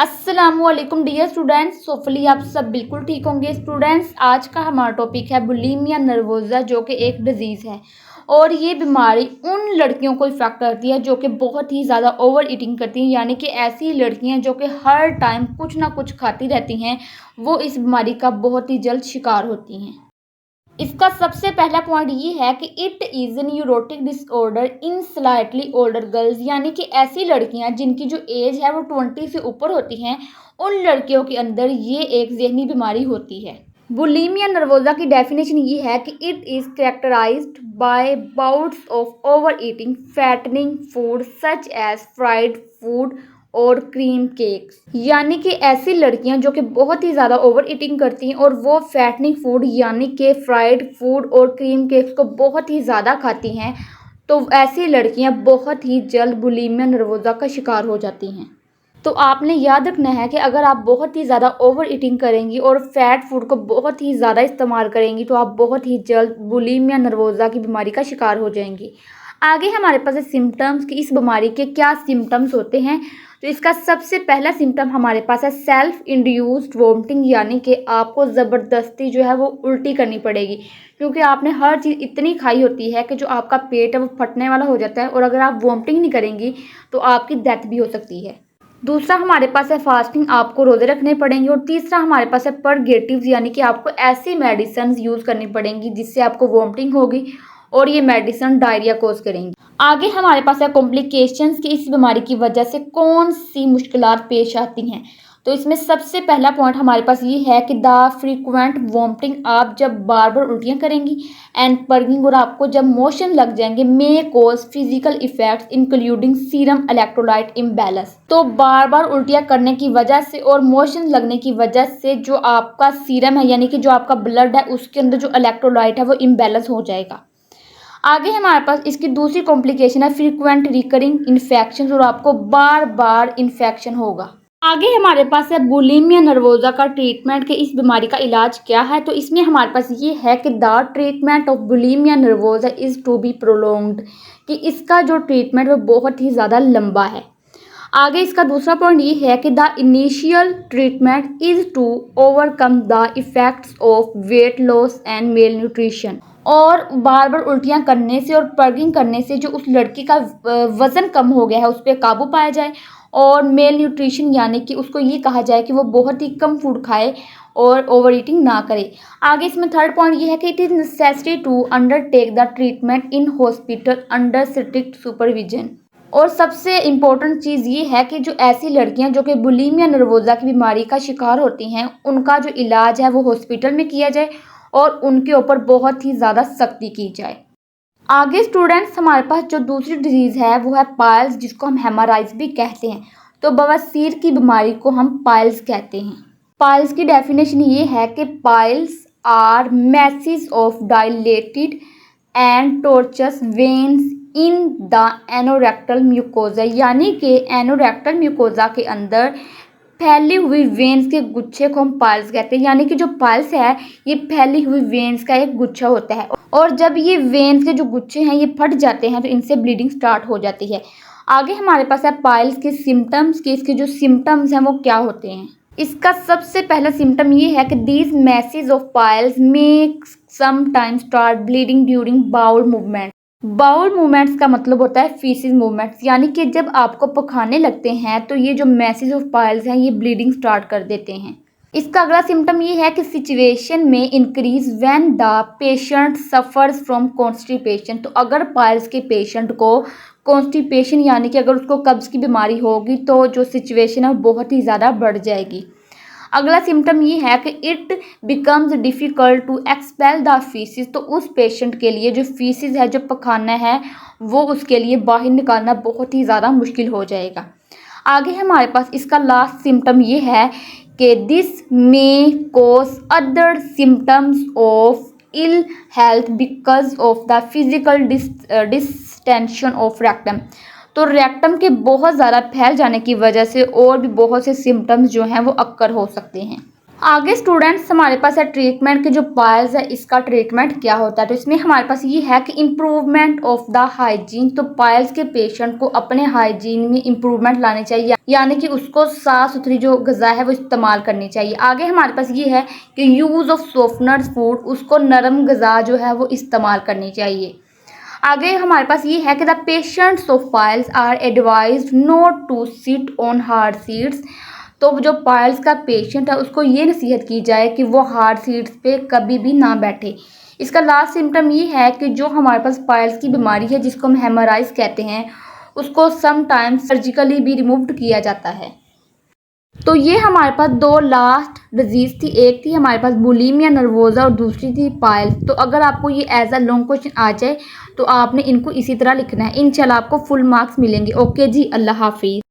अस्सलामुअलैकुम dear students, hopefully आप सब बिल्कुल ठीक होंगे। स्टूडेंट्स, आज का हमारा टॉपिक है बुलिमिया नर्वोसा, जो कि एक डिजीज़ है और ये बीमारी उन लड़कियों को इफेक्ट करती है जो कि बहुत ही ज़्यादा ओवर ईटिंग करती हैं, यानी कि ऐसी लड़कियां जो कि हर टाइम कुछ ना कुछ खाती रहती हैं, वो इस बीमारी का बहुत ही जल्द शिकार होती हैं। इसका सबसे पहला पॉइंट ये है कि it is a neurotic disorder in slightly older girls, यानी कि ऐसी लड़कियां जिनकी जो एज है वो 20 से ऊपर होती हैं, उन लड़कियों के अंदर ये एक ज़हनी बीमारी होती है। बुलिमिया नर्वोसा की डेफिनेशन ये है कि it is characterized by bouts of over eating fattening food such as fried food और क्रीम केक्स, यानी कि ऐसी लड़कियां जो कि बहुत ही ज़्यादा ओवर ईटिंग करती हैं और वो फैटनिंग फूड यानी कि फ्राइड फूड और क्रीम केक्स को बहुत ही ज़्यादा खाती हैं, तो ऐसी लड़कियां बहुत ही जल्द बुलिमिया नर्वोसा का शिकार हो जाती हैं। तो आपने याद रखना है कि अगर आप बहुत ही ज़्यादा ओवर ईटिंग करेंगी और फैट फूड को बहुत ही ज़्यादा इस्तेमाल करेंगी तो आप बहुत ही जल्द बुलिमिया नर्वोसा की बीमारी का शिकार हो जाएंगी। आगे हमारे पास है सिम्टम्स कि इस बीमारी के क्या सिम्टम्स होते हैं। तो इसका सबसे पहला सिम्टम हमारे पास है सेल्फ इंड्यूस्ड वोमिटिंग, यानी कि आपको ज़बरदस्ती जो है वो उल्टी करनी पड़ेगी, क्योंकि आपने हर चीज़ इतनी खाई होती है कि जो आपका पेट है वो फटने वाला हो जाता है और अगर आप वोमिटिंग नहीं करेंगी तो आपकी डेथ भी हो सकती है। दूसरा हमारे पास है फास्टिंग, आपको रोज़े रखने पड़ेंगे। और तीसरा हमारे पास है परगेटिव्स, यानी कि आपको ऐसी मेडिसिन यूज़ करनी पड़ेंगी जिससे आपको वोमिटिंग होगी और ये मेडिसिन डायरिया कोज करेंगी। आगे हमारे पास है कॉम्प्लिकेशंस कि इस बीमारी की वजह से कौन सी मुश्किलात पेश आती हैं। तो इसमें सबसे पहला पॉइंट हमारे पास ये है कि द फ्रीक्वेंट वोमिटिंग, आप जब बार बार उल्टियाँ करेंगी, एंड पर्गिंग, और आपको जब मोशन लग जाएंगे, may cause physical effects including serum electrolyte imbalance. तो बार बार उल्टियाँ करने की वजह से और मोशन लगने की वजह से जो आपका सीरम है यानी कि जो आपका ब्लड है उसके अंदर जो इलेक्ट्रोलाइट है वो इम्बैलेंस हो जाएगा। आगे हमारे पास इसकी दूसरी कॉम्प्लिकेशन है फ्रीक्वेंट रिकरिंग इन्फेक्शन, और आपको बार बार इन्फेक्शन होगा। आगे हमारे पास है बुलिमिया नर्वोसा का ट्रीटमेंट कि इस बीमारी का इलाज क्या है। तो इसमें हमारे पास ये है कि the treatment of bulimia nervosa is to be prolonged, कि इसका जो ट्रीटमेंट वो बहुत ही ज़्यादा लंबा है। आगे इसका दूसरा पॉइंट ये है कि the initial treatment is to overcome the effects of weight loss and malnutrition, और बार बार उल्टियाँ करने से और पर्गिंग करने से जो उस लड़की का वज़न कम हो गया है उस पर काबू पाया जाए, और मेल न्यूट्रिशन यानी कि उसको ये कहा जाए कि वो बहुत ही कम फूड खाए और ओवर ईटिंग ना करे। आगे इसमें थर्ड पॉइंट ये है कि it is necessary to undertake the treatment in hospital under strict supervision. और सबसे इम्पोर्टेंट चीज़ ये है कि जो ऐसी लड़कियां जो कि बुलिमिया नर्वोसा की बीमारी का शिकार होती हैं, उनका जो इलाज है वो हॉस्पिटल में किया जाए और उनके ऊपर बहुत ही ज़्यादा सख्ती की जाए। आगे स्टूडेंट्स, हमारे पास जो दूसरी डिजीज़ है वो है पाइल्स, जिसको हम हेमोराइड्स भी कहते हैं। तो बवासीर की बीमारी को हम पाइल्स कहते हैं। पाइल्स की डेफिनेशन ये है कि piles are masses of dilated and tortuous veins in the anorectal mucosa, यानी कि एनोरेक्टल म्यूकोजा के अंदर फैली हुई वेन्स के गुच्छे को हम पाइल्स कहते हैं। यानी कि जो पाइल्स है ये फैली हुई वेन्स का एक गुच्छा होता है, और जब ये वेन्स के जो गुच्छे हैं ये फट जाते हैं तो इनसे ब्लीडिंग स्टार्ट हो जाती है। आगे हमारे पास है पाइल्स के सिम्टम्स कि इसके जो सिम्टम्स हैं वो क्या होते हैं। इसका सबसे पहला सिम्टम ये है कि these masses of piles make sometimes start bleeding during bowel movement. Bowel movements का मतलब होता है फीसिस मूवमेंट्स, यानी कि जब आपको पखाने लगते हैं तो ये जो मैसेज ऑफ पाइल्स हैं ये ब्लीडिंग स्टार्ट कर देते हैं। इसका अगला सिम्टम ये है कि सिचुएशन में increase when the patient suffers from constipation. तो अगर पाइल्स के पेशेंट को कॉन्स्टिपेशन यानी कि अगर उसको कब्ज़ की बीमारी होगी तो जो सिचुएशन है वो बहुत ही ज़्यादा बढ़ जाएगी। अगला सिम्टम ये है कि it becomes difficult to expel the faeces. तो उस पेशेंट के लिए जो फीसिस है, जो पखाना है, वो उसके लिए बाहर निकालना बहुत ही ज़्यादा मुश्किल हो जाएगा। आगे हमारे पास इसका लास्ट सिम्टम ये है कि this may cause other symptoms of ill health because of the physical distension of rectum. तो रेक्टम के बहुत ज़्यादा फैल जाने की वजह से और भी बहुत से सिम्टम्स जो हैं वो अक्कर हो सकते हैं। आगे स्टूडेंट्स हमारे पास है ट्रीटमेंट के जो पाइल्स है इसका ट्रीटमेंट क्या होता है। तो इसमें हमारे पास ये है कि इम्प्रूवमेंट ऑफ द हाइजीन। तो पाइल्स के पेशेंट को अपने हाइजीन में इम्प्रूवमेंट लानी चाहिए, यानी कि उसको साफ़ सुथरी जो ग़िज़ा है वो इस्तेमाल करनी चाहिए। आगे हमारे पास ये है कि यूज़ ऑफ सॉफ्टनर फूड, उसको नरम ग़िज़ा जो है वो इस्तेमाल करनी चाहिए। आगे हमारे पास ये है कि the patients of piles are advised not to sit on hard seats. तो जो पाइल्स का पेशेंट है उसको ये नसीहत की जाए कि वो हार्ड सीट्स पे कभी भी ना बैठे। इसका लास्ट सिम्टम ये है कि जो हमारे पास पाइल्स की बीमारी है जिसको हम हेमोराइज कहते हैं, उसको समटाइम्स सर्जिकली भी रिमूव्ड किया जाता है। तो ये हमारे पास दो लास्ट डिजीज़ थी, एक थी हमारे पास बुलीमिया नर्वोज़ा और दूसरी थी पाइल्स। तो अगर आपको ये एज अ लॉन्ग क्वेश्चन आ जाए तो आपने इनको इसी तरह लिखना है। इंशाल्लाह आपको फुल मार्क्स मिलेंगे। ओके जी, अल्लाह हाफिज़।